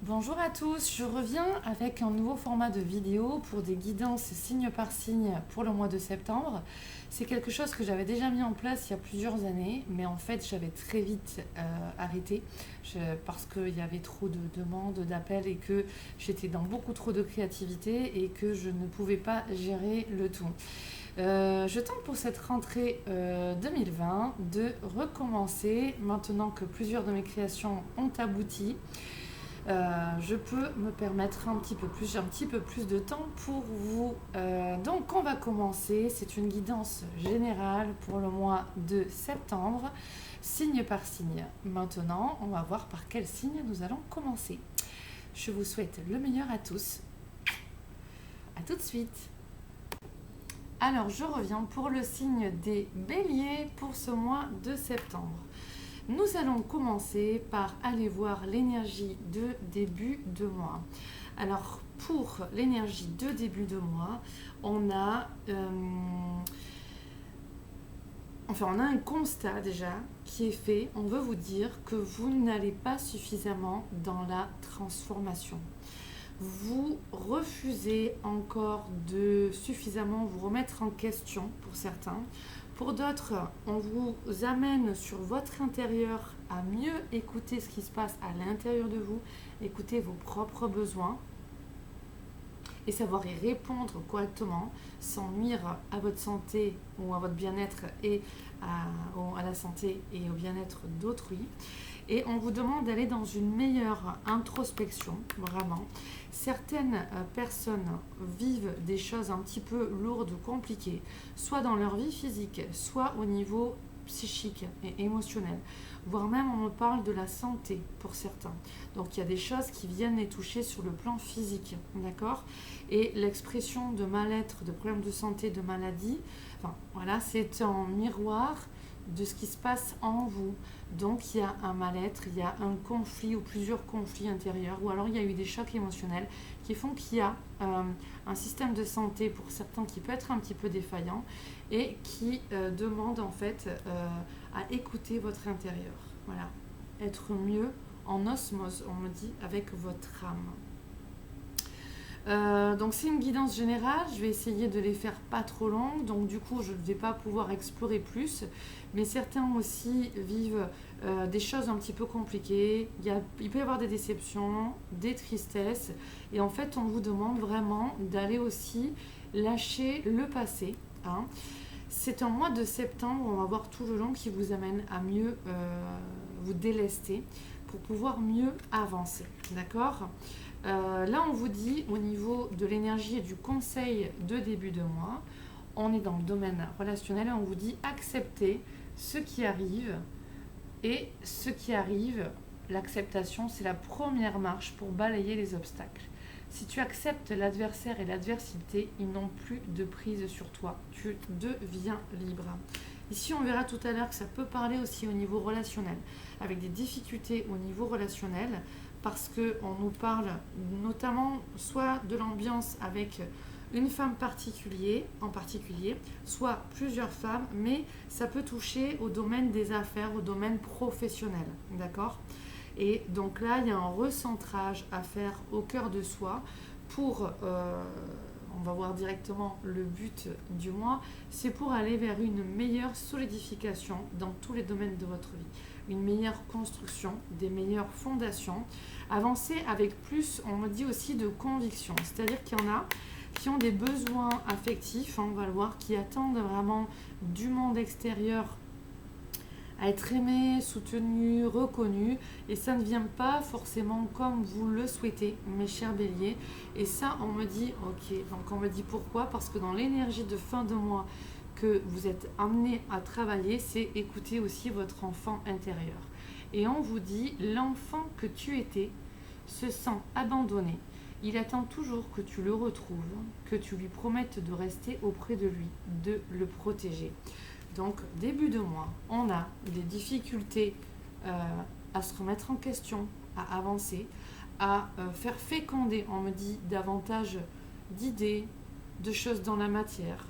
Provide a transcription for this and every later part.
Bonjour à tous, je reviens avec un nouveau format de vidéo pour des guidances signe par signe pour le mois de septembre. C'est quelque chose que j'avais déjà mis en place il y a plusieurs années, mais en fait j'avais très vite arrêté parce qu'il y avait trop de demandes, d'appels et que j'étais dans beaucoup trop de créativité et que je ne pouvais pas gérer le tout. Je tente pour cette rentrée 2020 de recommencer maintenant que plusieurs de mes créations ont abouti. Je peux me permettre j'ai un petit peu plus de temps pour vous. Donc on va commencer, c'est une guidance générale pour le mois de septembre, signe par signe. Maintenant, on va voir par quel signe nous allons commencer. Je vous souhaite le meilleur à tous. À tout de suite. Alors je reviens pour le signe des Béliers pour ce mois de septembre. Nous allons commencer par aller voir l'énergie de début de mois. Alors, pour l'énergie de début de mois, on a un constat déjà qui est fait. On veut vous dire que vous n'allez pas suffisamment dans la transformation. Vous refusez encore de suffisamment vous remettre en question pour certains. Pour d'autres, on vous amène sur votre intérieur à mieux écouter ce qui se passe à l'intérieur de vous, écouter vos propres besoins et savoir y répondre correctement sans nuire à votre santé ou à votre bien-être et à la santé et au bien-être d'autrui. Et on vous demande d'aller dans une meilleure introspection, vraiment. Certaines personnes vivent des choses un petit peu lourdes ou compliquées, soit dans leur vie physique, soit au niveau psychique et émotionnel. Voire même on me parle de la santé pour certains. Donc il y a des choses qui viennent les toucher sur le plan physique, d'accord ? Et l'expression de mal-être, de problèmes de santé, de maladie, c'est un miroir de ce qui se passe en vous. Donc il y a un mal-être, il y a un conflit ou plusieurs conflits intérieurs, ou alors il y a eu des chocs émotionnels qui font qu'il y a un système de santé pour certains qui peut être un petit peu défaillant et qui demande en fait à écouter votre intérieur. Voilà, être mieux en osmose, on me dit, avec votre âme. Donc c'est une guidance générale, je vais essayer de les faire pas trop longues, donc du coup je ne vais pas pouvoir explorer plus, mais certains aussi vivent des choses un petit peu compliquées, il peut y avoir des déceptions, des tristesses, et en fait on vous demande vraiment d'aller aussi lâcher le passé. C'est un mois de septembre, on va voir tout le long, qui vous amène à mieux vous délester pour pouvoir mieux avancer, d'accord ? Là, on vous dit au niveau de l'énergie et du conseil de début de mois, on est dans le domaine relationnel et on vous dit accepter ce qui arrive. Et ce qui arrive, l'acceptation, c'est la première marche pour balayer les obstacles. Si tu acceptes l'adversaire et l'adversité, ils n'ont plus de prise sur toi. Tu deviens libre. Ici, on verra tout à l'heure que ça peut parler aussi au niveau relationnel, avec des difficultés au niveau relationnel, parce qu'on nous parle notamment soit de l'ambiance avec une femme en particulier, soit plusieurs femmes, mais ça peut toucher au domaine des affaires, au domaine professionnel, d'accord ? Et donc là, il y a un recentrage à faire au cœur de soi pour, on va voir directement le but du mois, c'est pour aller vers une meilleure solidification dans tous les domaines de votre vie. Une meilleure construction, des meilleures fondations, avancer avec plus, on me dit aussi, de conviction. C'est-à-dire qu'il y en a qui ont des besoins affectifs, on va le voir, qui attendent vraiment du monde extérieur à être aimé, soutenu, reconnu, et ça ne vient pas forcément comme vous le souhaitez, mes chers béliers. Et ça, on me dit, ok, donc on me dit pourquoi ? Parce que dans l'énergie de fin de mois que vous êtes amené à travailler, c'est écouter aussi votre enfant intérieur. Et on vous dit, l'enfant que tu étais se sent abandonné. Il attend toujours que tu le retrouves, que tu lui promettes de rester auprès de lui, de le protéger. Donc, début de mois, on a des difficultés à se remettre en question, à avancer, à faire féconder, on me dit, davantage d'idées, de choses dans la matière.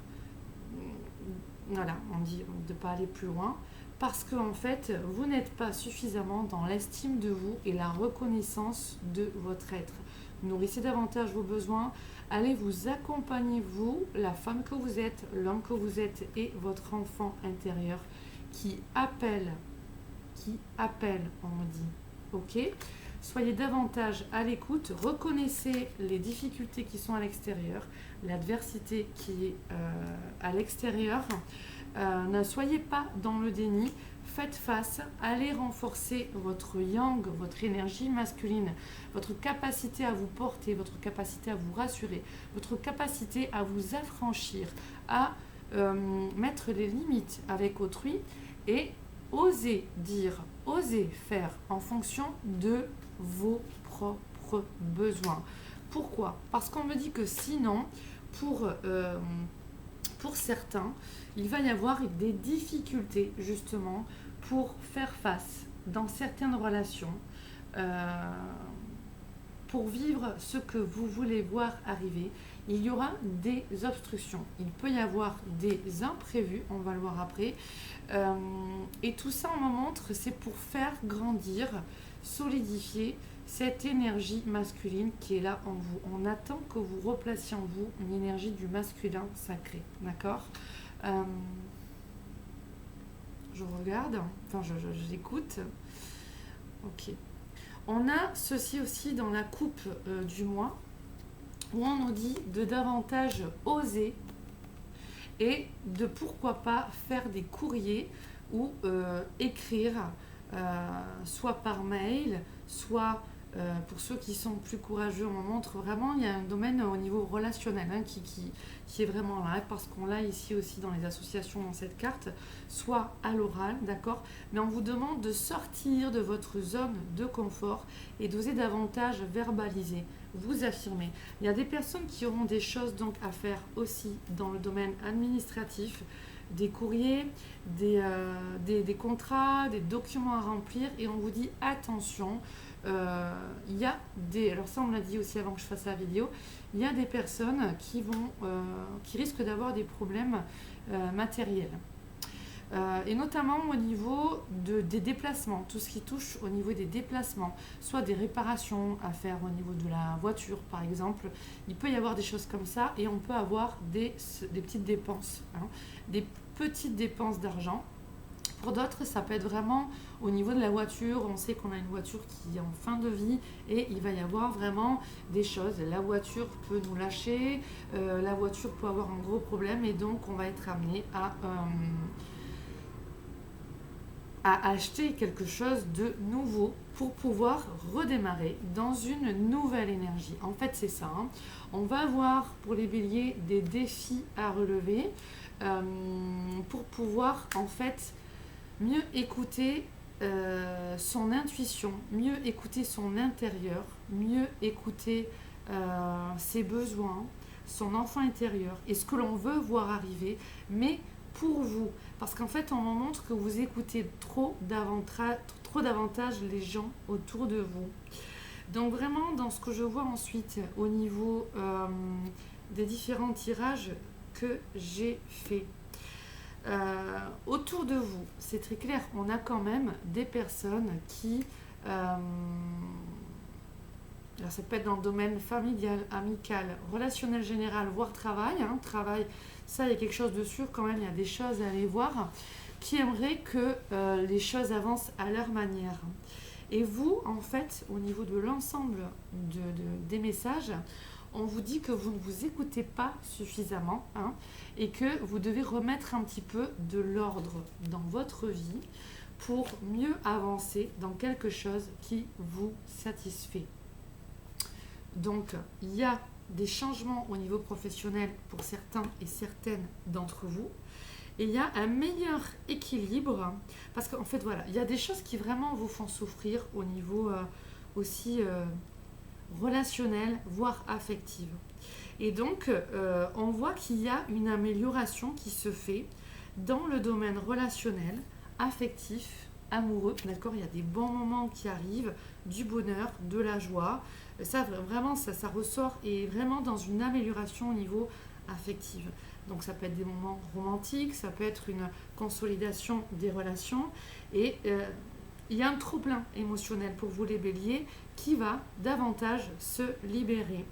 Voilà, on dit de ne pas aller plus loin. parce que en fait, vous n'êtes pas suffisamment dans l'estime de vous et la reconnaissance de votre être. Nourrissez davantage vos besoins, allez vous accompagner, vous, la femme que vous êtes, l'homme que vous êtes et votre enfant intérieur qui appelle, on me dit. Ok? Soyez davantage à l'écoute, reconnaissez les difficultés qui sont à l'extérieur, l'adversité qui est à l'extérieur. Ne soyez pas dans le déni, faites face, allez renforcer votre yang, votre énergie masculine, votre capacité à vous porter, votre capacité à vous rassurer, votre capacité à vous affranchir, à mettre les limites avec autrui et oser dire, oser faire en fonction de vos propres besoins. Pourquoi? Parce qu'on me dit que sinon, pour certains, il va y avoir des difficultés justement pour faire face dans certaines relations, pour vivre ce que vous voulez voir arriver. Il y aura des obstructions, il peut y avoir des imprévus, on va le voir après, et tout ça on me montre, c'est pour faire grandir, solidifier cette énergie masculine qui est là en vous. On attend que vous replaciez en vous une énergie du masculin sacré, d'accord? Je regarde, enfin j'écoute. Ok. On a ceci aussi dans la coupe du mois, où on nous dit de davantage oser et de pourquoi pas faire des courriers ou écrire, soit par mail, soit pour ceux qui sont plus courageux. On montre vraiment, il y a un domaine au niveau relationnel qui est vraiment là, parce qu'on l'a ici aussi dans les associations, dans cette carte, soit à l'oral, d'accord, mais on vous demande de sortir de votre zone de confort et d'oser davantage verbaliser, vous affirmer. Il y a des personnes qui auront des choses donc à faire aussi dans le domaine administratif, des courriers, des contrats, des documents à remplir, et on vous dit attention, il y a des, alors ça on me l'a dit aussi avant que je fasse la vidéo, il y a des personnes qui risquent d'avoir des problèmes matériels. Et notamment au niveau des déplacements, tout ce qui touche au niveau des déplacements, soit des réparations à faire au niveau de la voiture par exemple, il peut y avoir des choses comme ça, et on peut avoir des petites dépenses, hein, des petites dépenses d'argent. Pour d'autres, ça peut être vraiment au niveau de la voiture. On sait qu'on a une voiture qui est en fin de vie et il va y avoir vraiment des choses. La voiture peut nous lâcher, la voiture peut avoir un gros problème, et donc on va être amené à acheter quelque chose de nouveau pour pouvoir redémarrer dans une nouvelle énergie. En fait, c'est ça, hein. On va avoir pour les béliers des défis à relever pour pouvoir en fait mieux écouter son intuition, mieux écouter son intérieur, mieux écouter ses besoins, son enfant intérieur et ce que l'on veut voir arriver, mais pour vous. Parce qu'en fait, on me montre que vous écoutez trop davantage les gens autour de vous. Donc vraiment, dans ce que je vois ensuite au niveau des différents tirages que j'ai faits, autour de vous, c'est très clair, on a quand même des personnes qui, alors ça peut être dans le domaine familial, amical, relationnel général, voire travail, hein, travail, ça il y a quelque chose de sûr quand même, il y a des choses à aller voir, qui aimeraient que les choses avancent à leur manière. Et vous, en fait, au niveau de l'ensemble des messages, on vous dit que vous ne vous écoutez pas suffisamment, hein, et que vous devez remettre un petit peu de l'ordre dans votre vie pour mieux avancer dans quelque chose qui vous satisfait. Donc, il y a des changements au niveau professionnel pour certains et certaines d'entre vous. Et il y a un meilleur équilibre, parce qu'en fait, voilà, il y a des choses qui vraiment vous font souffrir au niveau aussi relationnel, voire affective. Et donc, on voit qu'il y a une amélioration qui se fait dans le domaine relationnel, affectif, amoureux, d'accord? Il y a des bons moments qui arrivent, du bonheur, de la joie. Ça, vraiment, ça ressort, et vraiment dans une amélioration au niveau affectif. Donc ça peut être des moments romantiques, ça peut être une consolidation des relations. Et il y a un trop-plein émotionnel pour vous les béliers qui va davantage se libérer.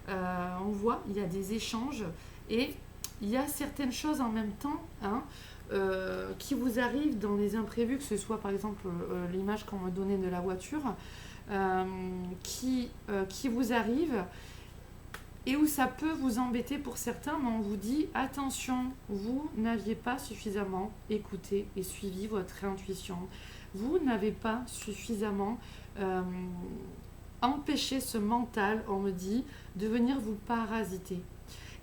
On voit, il y a des échanges et il y a certaines choses en même temps qui vous arrivent dans les imprévus, que ce soit par exemple l'image qu'on m'a donnée de la voiture, qui vous arrive et où ça peut vous embêter pour certains, mais on vous dit attention, vous n'aviez pas suffisamment écouté et suivi votre intuition. Vous n'avez pas suffisamment empêché ce mental, on me dit, de venir vous parasiter.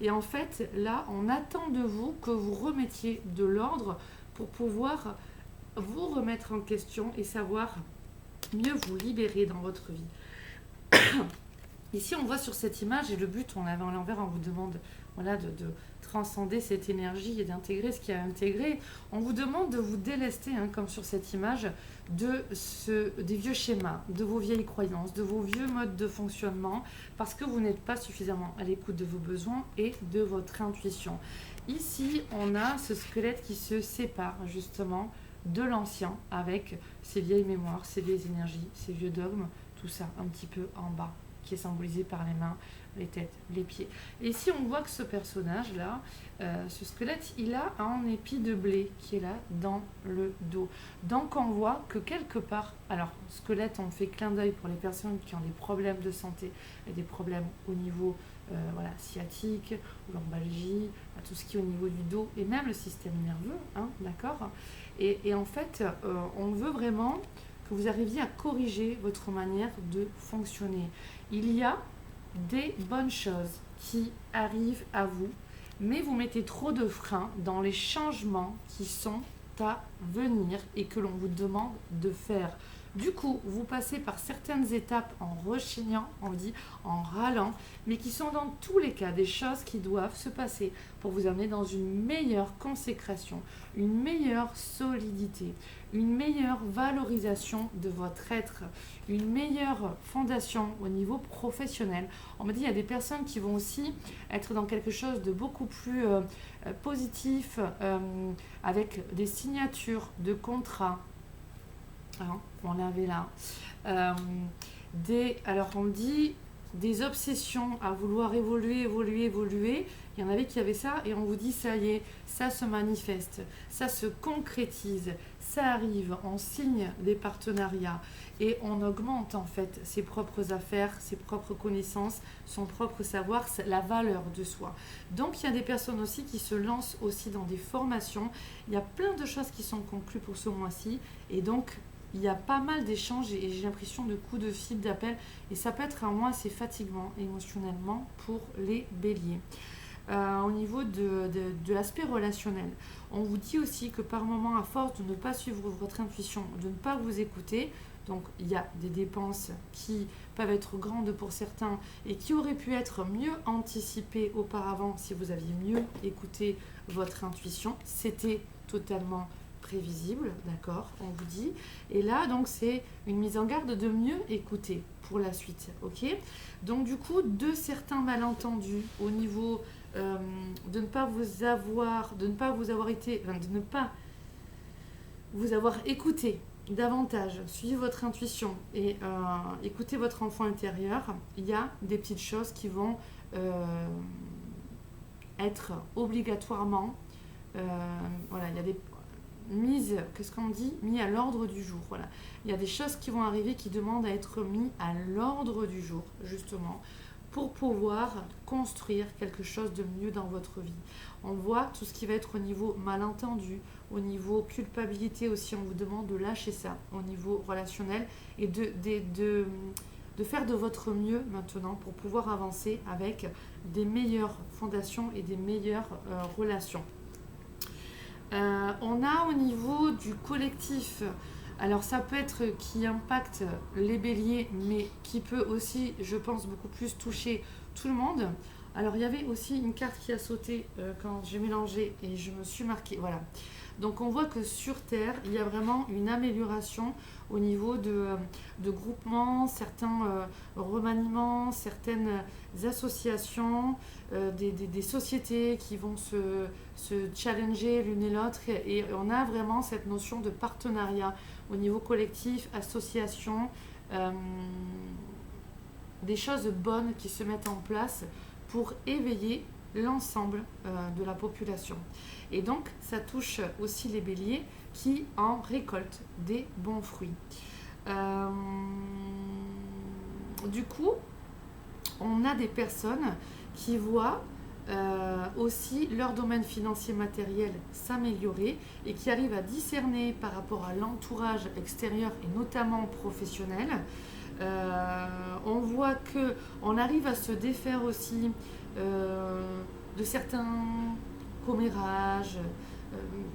Et en fait, là, on attend de vous que vous remettiez de l'ordre pour pouvoir vous remettre en question et savoir mieux vous libérer dans votre vie. Ici, on voit sur cette image, et le but, on l'avait à l'envers, on vous demande de transcender cette énergie et d'intégrer ce qu'il y a à intégrer. On vous demande de vous délester, comme sur cette image, des vieux schémas, de vos vieilles croyances, de vos vieux modes de fonctionnement, parce que vous n'êtes pas suffisamment à l'écoute de vos besoins et de votre intuition. Ici, on a ce squelette qui se sépare justement de l'ancien avec ces vieilles mémoires, ces vieilles énergies, ces vieux dogmes, tout ça un petit peu en bas, qui est symbolisé par les mains, les têtes, les pieds. Et ici, on voit que ce personnage-là, ce squelette, il a un épi de blé qui est là dans le dos. Donc, on voit que quelque part, alors, squelette, on fait clin d'œil pour les personnes qui ont des problèmes de santé et des problèmes au niveau sciatique, lombalgie, tout ce qui est au niveau du dos et même le système nerveux, d'accord. Et en fait, on veut vraiment que vous arriviez à corriger votre manière de fonctionner. Il y a des bonnes choses qui arrivent à vous, mais vous mettez trop de freins dans les changements qui sont à venir et que l'on vous demande de faire. Du coup, vous passez par certaines étapes en rechignant, on dit en râlant, mais qui sont dans tous les cas des choses qui doivent se passer pour vous amener dans une meilleure consécration, une meilleure solidité, une meilleure valorisation de votre être, une meilleure fondation au niveau professionnel. On me dit qu'il y a des personnes qui vont aussi être dans quelque chose de beaucoup plus positif, avec des signatures de contrats. On l'avait là. Alors on dit des obsessions à vouloir évoluer. Il y en avait qui avaient ça et on vous dit ça y est, ça se manifeste, ça se concrétise, ça arrive, on signe des partenariats et on augmente en fait ses propres affaires, ses propres connaissances, son propre savoir, la valeur de soi. Donc il y a des personnes aussi qui se lancent aussi dans des formations. Il y a plein de choses qui sont conclues pour ce mois-ci et donc il y a pas mal d'échanges et j'ai l'impression de coups de fil, d'appels et ça peut être un mois assez fatigant émotionnellement pour les béliers. Au niveau de l'aspect relationnel, on vous dit aussi que par moment, à force de ne pas suivre votre intuition, de ne pas vous écouter, donc il y a des dépenses qui peuvent être grandes pour certains et qui auraient pu être mieux anticipées auparavant si vous aviez mieux écouté votre intuition. C'était totalement prévisible, d'accord, on vous dit. Et là, donc, c'est une mise en garde de mieux écouter pour la suite, ok. Donc, du coup, de certains malentendus au niveau de ne pas vous avoir écouté davantage, suivez votre intuition et écoutez votre enfant intérieur, il y a des petites choses qui vont être obligatoirement, il y a des mis à l'ordre du jour. Voilà. Il y a des choses qui vont arriver qui demandent à être mis à l'ordre du jour, justement, pour pouvoir construire quelque chose de mieux dans votre vie. On voit tout ce qui va être au niveau malentendu, au niveau culpabilité aussi, on vous demande de lâcher ça, au niveau relationnel, et de faire de votre mieux maintenant pour pouvoir avancer avec des meilleures fondations et des meilleures relations. On a au niveau du collectif, alors ça peut être qui impacte les béliers, mais qui peut aussi, je pense, beaucoup plus toucher tout le monde. Alors, il y avait aussi une carte qui a sauté quand j'ai mélangé et je me suis marquée. Voilà. Donc, on voit que sur Terre, il y a vraiment une amélioration au niveau de groupements, certains remaniements, certaines associations, des sociétés qui vont se challenger l'une et l'autre. Et on a vraiment cette notion de partenariat au niveau collectif, association, euh, des choses bonnes qui se mettent en place pour éveiller l'ensemble de la population. Et donc, ça touche aussi les béliers qui en récoltent des bons fruits. Euh, du coup, on a des personnes qui voient aussi leur domaine financier matériel s'améliorer et qui arrivent à discerner par rapport à l'entourage extérieur et notamment professionnel. On voit que on arrive à se défaire aussi de certains commérages,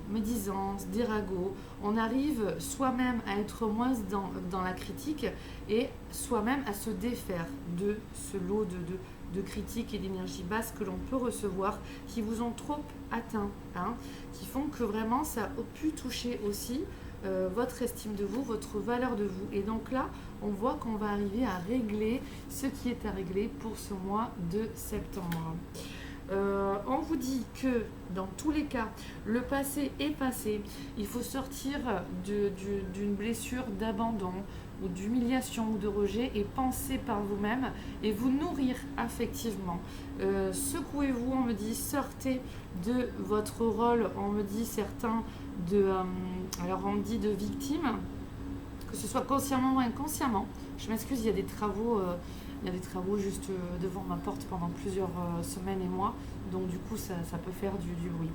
médisances, des ragots. On arrive soi-même à être moins dans la critique et soi-même à se défaire de ce lot de critiques et d'énergie basse que l'on peut recevoir, qui vous ont trop atteint, hein, qui font que vraiment ça a pu toucher aussi votre estime de vous, votre valeur de vous. Et donc là, on voit qu'on va arriver à régler ce qui est à régler pour ce mois de septembre. On vous dit que dans tous les cas, le passé est passé. Il faut sortir d'une blessure d'abandon ou d'humiliation ou de rejet et penser par vous-même et vous nourrir affectivement. Secouez-vous, on me dit, sortez de votre rôle, on me dit certains alors on me dit de victime, que ce soit consciemment ou inconsciemment. Je m'excuse, il y a des travaux. Il y a des travaux juste devant ma porte pendant plusieurs semaines et mois, donc du coup ça peut faire du bruit.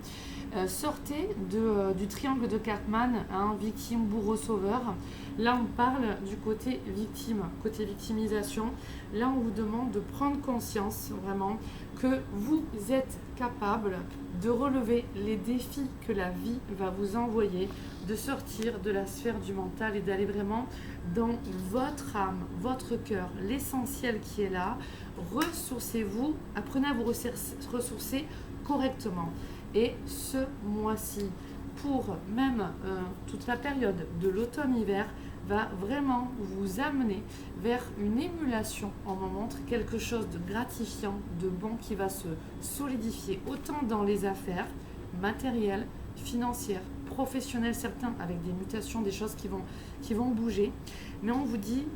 Sortez du triangle de Cartman, hein, victime, bourreau, sauveur. Là on parle du côté victime, côté victimisation. Là on vous demande de prendre conscience vraiment que vous êtes capable de relever les défis que la vie va vous envoyer, de sortir de la sphère du mental et d'aller vraiment dans votre âme, votre cœur, l'essentiel qui est là. Ressourcez-vous, apprenez à vous ressourcer correctement. Et ce mois-ci, pour même toute la période de l'automne-hiver, va vraiment vous amener vers une émulation. On me montre quelque chose de gratifiant, de bon qui va se solidifier autant dans les affaires matérielles, financières, professionnelles, certains avec des mutations, des choses qui vont bouger. Mais on vous dit,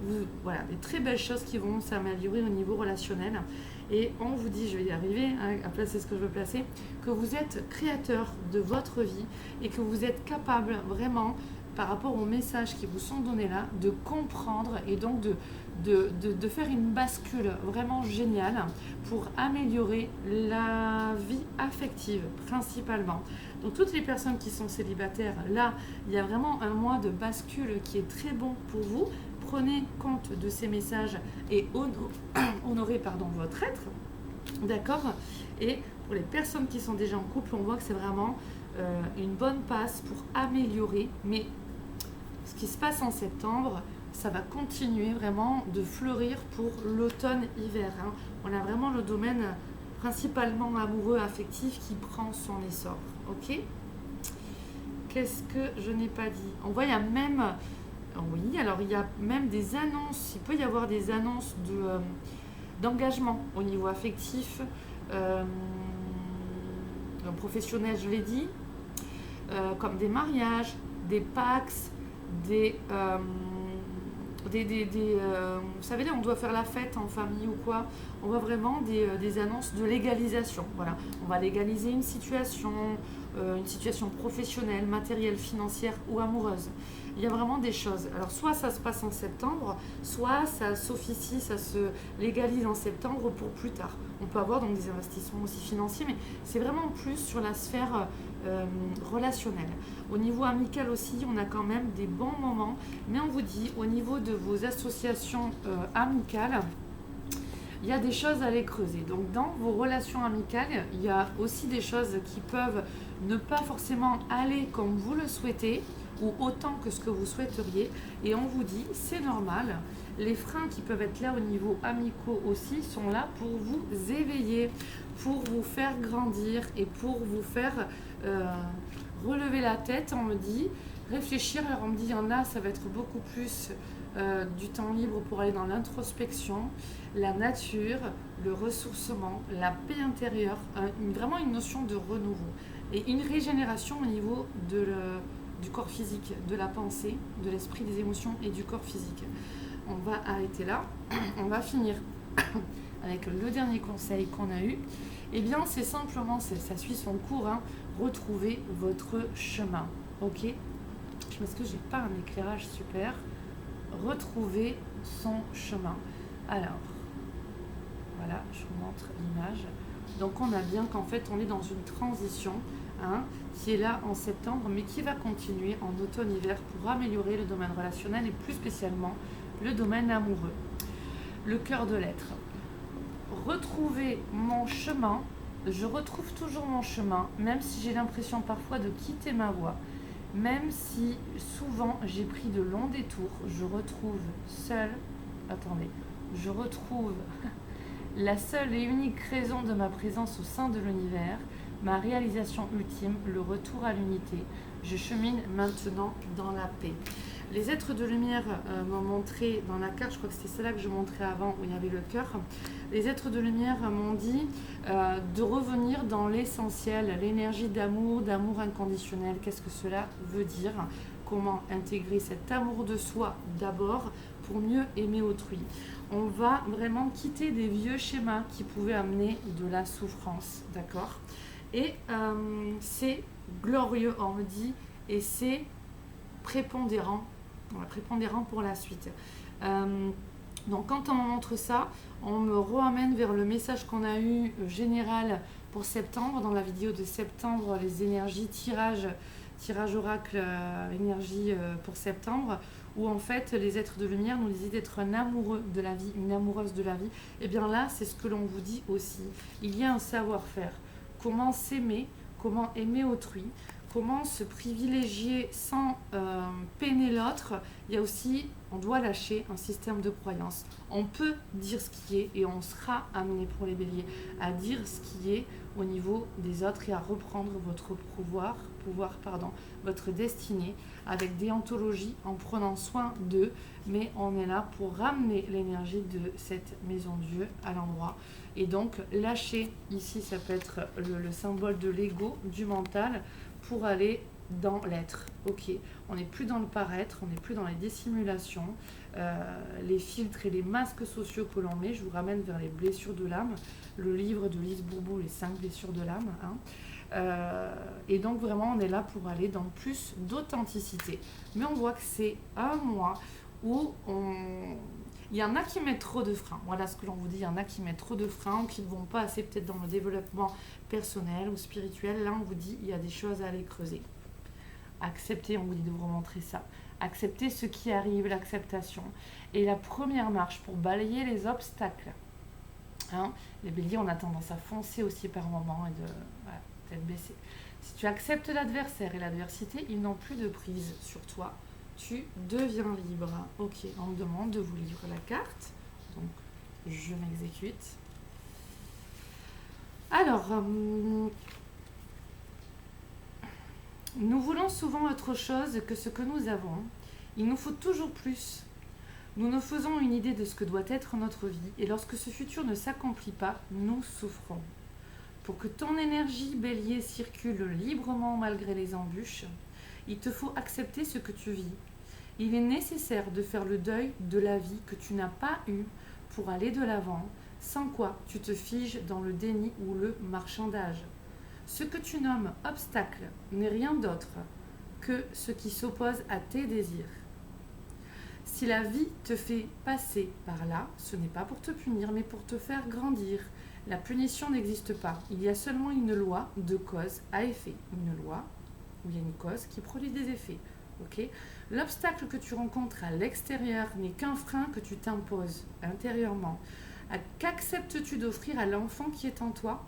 voilà, des très belles choses qui vont s'améliorer au niveau relationnel. Et on vous dit, je vais y arriver à placer ce que je veux placer, que vous êtes créateur de votre vie et que vous êtes capable vraiment, par rapport aux messages qui vous sont donnés là, de comprendre et donc de faire une bascule vraiment géniale pour améliorer la vie affective principalement. Donc toutes les personnes qui sont célibataires, là, il y a vraiment un mois de bascule qui est très bon pour vous. Prenez compte de ces messages et honorez votre être, d'accord. Et pour les personnes qui sont déjà en couple, on voit que c'est vraiment une bonne passe pour améliorer, mais ce qui se passe en septembre, ça va continuer vraiment de fleurir pour l'automne-hiver, hein. On a vraiment le domaine principalement amoureux, affectif qui prend son essor, ok. Qu'est-ce que je n'ai pas dit? On voit, il y a même, oui, alors il y a même des annonces, il peut y avoir des annonces d'engagement au niveau affectif, professionnel, je l'ai dit, comme des mariages, des Pax, vous savez, on doit faire la fête en famille ou quoi. On voit vraiment des annonces de légalisation. Voilà, on va légaliser une situation professionnelle, matérielle, financière ou amoureuse. Il y a vraiment des choses. Alors, soit ça se passe en septembre, soit ça s'officie, ça se légalise en septembre pour plus tard. On peut avoir donc des investissements aussi financiers, mais c'est vraiment plus sur la sphère relationnelle. Au niveau amical aussi, on a quand même des bons moments, mais on vous dit, au niveau de vos associations amicales, il y a des choses à les creuser. Donc dans vos relations amicales, il y a aussi des choses qui peuvent ne pas forcément aller comme vous le souhaitez ou autant que ce que vous souhaiteriez. Et on vous dit, c'est normal. Les freins qui peuvent être là au niveau amicaux aussi sont là pour vous éveiller, pour vous faire grandir et pour vous faire relever la tête, on me dit, réfléchir. Alors on me dit, il y en a, ça va être beaucoup plus du temps libre pour aller dans l'introspection, la nature, le ressourcement, la paix intérieure, vraiment une notion de renouveau et une régénération au niveau du corps physique, de la pensée, de l'esprit, des émotions et du corps physique. On va arrêter là. On va finir avec le dernier conseil qu'on a eu. Eh bien, c'est simplement, ça suit son cours, hein, retrouver votre chemin. Ok? Parce que j'ai pas un éclairage super. Retrouver son chemin. Alors, voilà, je vous montre l'image. Donc, on a bien qu'en fait, on est dans une transition, hein, qui est là en septembre, mais qui va continuer en automne-hiver pour améliorer le domaine relationnel et plus spécialement le domaine amoureux. Le cœur de l'être. Retrouver mon chemin. Je retrouve toujours mon chemin, même si j'ai l'impression parfois de quitter ma voie. Même si souvent j'ai pris de longs détours, je retrouve je retrouve la seule et unique raison de ma présence au sein de l'univers, ma réalisation ultime, le retour à l'unité. Je chemine maintenant dans la paix. Les êtres de lumière m'ont montré dans la carte, je crois que c'était celle-là que je montrais avant où il y avait le cœur. Les êtres de lumière m'ont dit de revenir dans l'essentiel, l'énergie d'amour inconditionnel. Qu'est-ce que cela veut dire? Comment intégrer cet amour de soi d'abord pour mieux aimer autrui? On va vraiment quitter des vieux schémas qui pouvaient amener de la souffrance, d'accord? Et c'est glorieux, on me dit, et c'est prépondérant pour la suite. Donc quand on me montre ça, on me ramène vers le message qu'on a eu général pour septembre, dans la vidéo de septembre, les énergies, tirage oracle, énergie pour septembre, où en fait les êtres de lumière nous disaient d'être un amoureux de la vie, une amoureuse de la vie. Et bien là, c'est ce que l'on vous dit aussi. Il y a un savoir-faire. Comment s'aimer, comment aimer autrui, comment se privilégier sans peiner l'autre. Il y a aussi, on doit lâcher un système de croyance. On peut dire ce qui est et on sera amené pour les béliers à dire ce qui est au niveau des autres et à reprendre votre votre destinée avec déontologie en prenant soin d'eux. Mais on est là pour ramener l'énergie de cette maison Dieu à l'endroit. Et donc lâcher, ici ça peut être le symbole de l'ego, du mental, pour aller dans l'être. Ok, on n'est plus dans le paraître, on n'est plus dans les dissimulations, les filtres et les masques sociaux que l'on met. Je vous ramène vers les blessures de l'âme, le livre de Lise Bourbeau, les 5 blessures de l'âme, hein. Et donc vraiment on est là pour aller dans plus d'authenticité. Mais on voit que c'est un mois où il y en a qui mettent trop de freins. Voilà ce que l'on vous dit, il y en a qui mettent trop de freins ou qui ne vont pas assez peut-être dans le développement personnel ou spirituel. Là on vous dit il y a des choses à aller creuser. Accepter, on vous dit de vous remontrer ça. Accepter ce qui arrive, l'acceptation. Et la première marche pour balayer les obstacles. Hein, les béliers, on a tendance à foncer aussi par moment et de tête baissée. Si tu acceptes l'adversaire et l'adversité, ils n'ont plus de prise sur toi. Tu deviens libre. Ok, on me demande de vous lire la carte. Donc, je m'exécute. Alors, nous voulons souvent autre chose que ce que nous avons. Il nous faut toujours plus. Nous nous faisons une idée de ce que doit être notre vie et lorsque ce futur ne s'accomplit pas, nous souffrons. Pour que ton énergie bélier circule librement malgré les embûches, il te faut accepter ce que tu vis. Il est nécessaire de faire le deuil de la vie que tu n'as pas eue pour aller de l'avant, sans quoi tu te figes dans le déni ou le marchandage. Ce que tu nommes obstacle n'est rien d'autre que ce qui s'oppose à tes désirs. Si la vie te fait passer par là, ce n'est pas pour te punir, mais pour te faire grandir. La punition n'existe pas. Il y a seulement une loi de cause à effet. Une loi où il y a une cause qui produit des effets. Okay ? L'obstacle que tu rencontres à l'extérieur n'est qu'un frein que tu t'imposes intérieurement. Qu'acceptes-tu d'offrir à l'enfant qui est en toi ?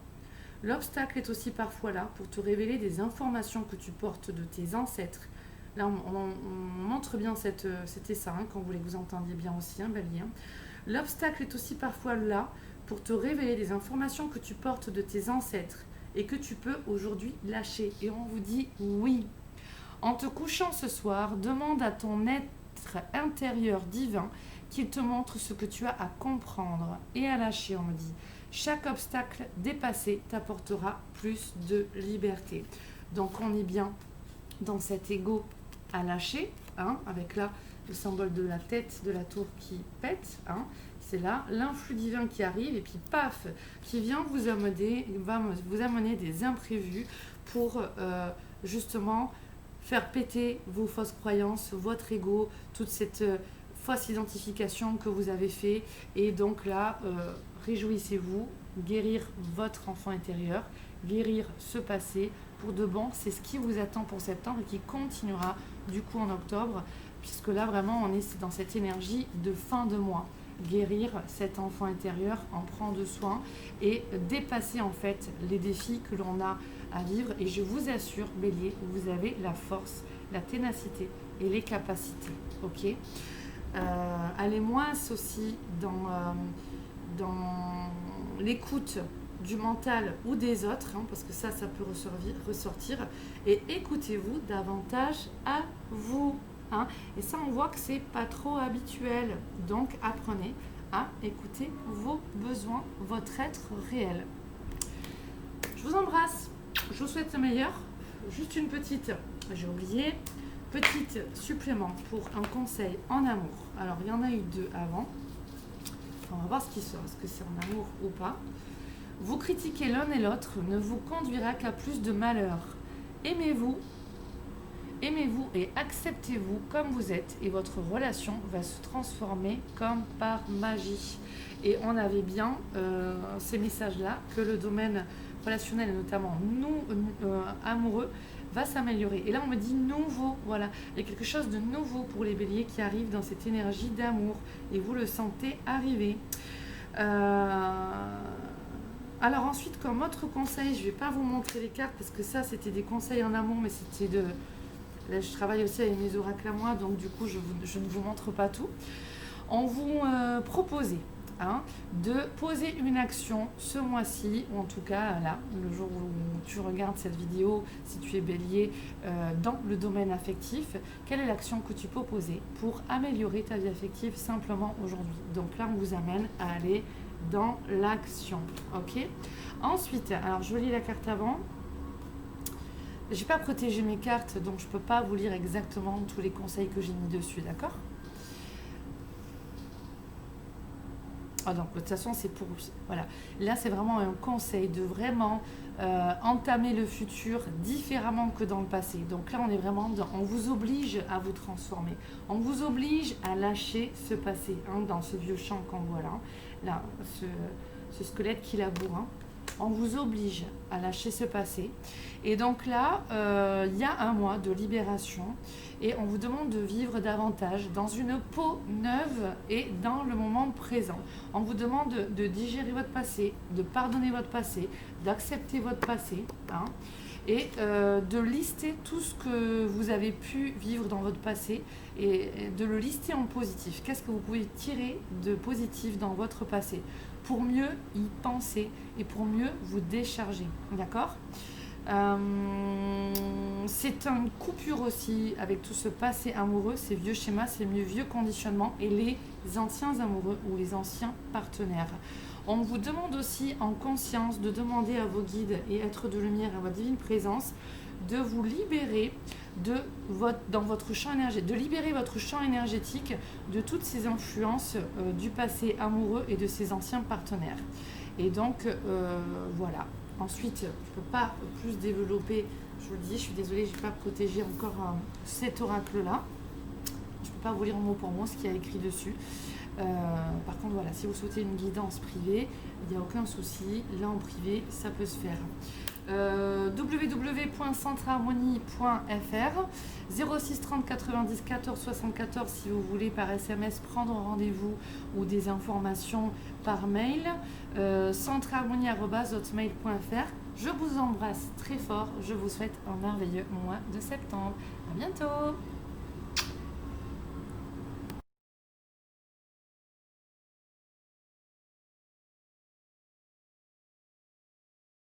L'obstacle est aussi parfois là pour te révéler des informations que tu portes de tes ancêtres, Là, on montre bien c'était ça, hein, quand vous voulez que vous entendiez bien aussi, hein, Bélier. Hein. L'obstacle est aussi parfois là pour te révéler des informations que tu portes de tes ancêtres et que tu peux aujourd'hui lâcher. Et on vous dit oui. En te couchant ce soir, demande à ton être intérieur divin qu'il te montre ce que tu as à comprendre et à lâcher, on me dit. Chaque obstacle dépassé t'apportera plus de liberté. Donc on est bien dans cet ego à lâcher, hein, avec là le symbole de la tête de la tour qui pète, hein, c'est là l'influx divin qui arrive et puis paf, qui vient vous amener des imprévus pour justement faire péter vos fausses croyances, votre ego, toute cette fausse identification que vous avez fait. Et donc là, réjouissez-vous, guérir votre enfant intérieur, guérir ce passé pour de bon. C'est ce qui vous attend pour septembre et qui continuera du coup en octobre, puisque là vraiment on est dans cette énergie de fin de mois. Guérir cet enfant intérieur, en prendre soin et dépasser en fait les défis que l'on a à vivre. Et je vous assure, Bélier, vous avez la force, la ténacité et les capacités. Ok, allez moins aussi dans l'écoute du mental ou des autres, hein, parce que ça peut ressortir. Et écoutez-vous davantage à vous. Hein. Et ça, on voit que c'est pas trop habituel. Donc, apprenez à écouter vos besoins, votre être réel. Je vous embrasse. Je vous souhaite le meilleur. Juste une petite, j'ai oublié, petite supplément pour un conseil en amour. Alors, il y en a eu 2 avant. On va voir ce qui sort. Est-ce que c'est en amour ou pas? Vous critiquer l'un et l'autre ne vous conduira qu'à plus de malheur. Aimez-vous et acceptez-vous comme vous êtes et votre relation va se transformer comme par magie. Et on avait bien ces messages-là que le domaine relationnel et notamment amoureux va s'améliorer. Et là on me dit nouveau, voilà, il y a quelque chose de nouveau pour les béliers qui arrive dans cette énergie d'amour et vous le sentez arriver. Alors ensuite, comme autre conseil, je ne vais pas vous montrer les cartes parce que ça c'était des conseils en amont, mais c'était de... Là je travaille aussi avec mes oracles à moi, donc du coup je ne vous montre pas tout. On vous propose de poser une action ce mois-ci, ou en tout cas là, le jour où tu regardes cette vidéo, si tu es bélier dans le domaine affectif, quelle est l'action que tu peux poser pour améliorer ta vie affective simplement aujourd'hui. Donc là on vous amène à aller dans l'action, ok. Ensuite, alors je lis la carte avant. J'ai pas protégé mes cartes, donc je peux pas vous lire exactement tous les conseils que j'ai mis dessus, d'accord. Donc de toute façon c'est pour... Voilà, là c'est vraiment un conseil de vraiment entamer le futur différemment que dans le passé. Donc là on est vraiment dans... On vous oblige à vous transformer. On vous oblige à lâcher ce passé, dans ce vieux champ qu'on voit là. Là, ce squelette qui laboure. On vous oblige à lâcher ce passé. Et donc là, il y a un mois de libération et on vous demande de vivre davantage dans une peau neuve et dans le moment présent. On vous demande de digérer votre passé, de pardonner votre passé, d'accepter votre passé et de lister tout ce que vous avez pu vivre dans votre passé et de le lister en positif. Qu'est-ce que vous pouvez tirer de positif dans votre passé pour mieux y penser et pour mieux vous décharger, d'accord. C'est une coupure aussi avec tout ce passé amoureux, ces vieux schémas, ces vieux conditionnements et les anciens amoureux ou les anciens partenaires. On vous demande aussi en conscience de demander à vos guides et êtres de lumière, à votre divine présence, de vous libérer dans votre champ énergétique, de libérer votre champ énergétique de toutes ces influences du passé amoureux et de ces anciens partenaires. Et donc, voilà. Ensuite, je ne peux pas plus développer, je vous le dis, je suis désolée, je n'ai pas protégé encore cet oracle-là. Je ne peux pas vous lire mot pour mot ce qu'il y a écrit dessus. Par contre, voilà, si vous souhaitez une guidance privée, il n'y a aucun souci. Là, en privé, ça peut se faire. www.centreharmonie.fr 06 30 90 14 74 si vous voulez par SMS prendre rendez-vous ou des informations par mail, centreharmonie@hotmail.fr Je vous embrasse très fort. Je vous souhaite un merveilleux mois de septembre. À bientôt!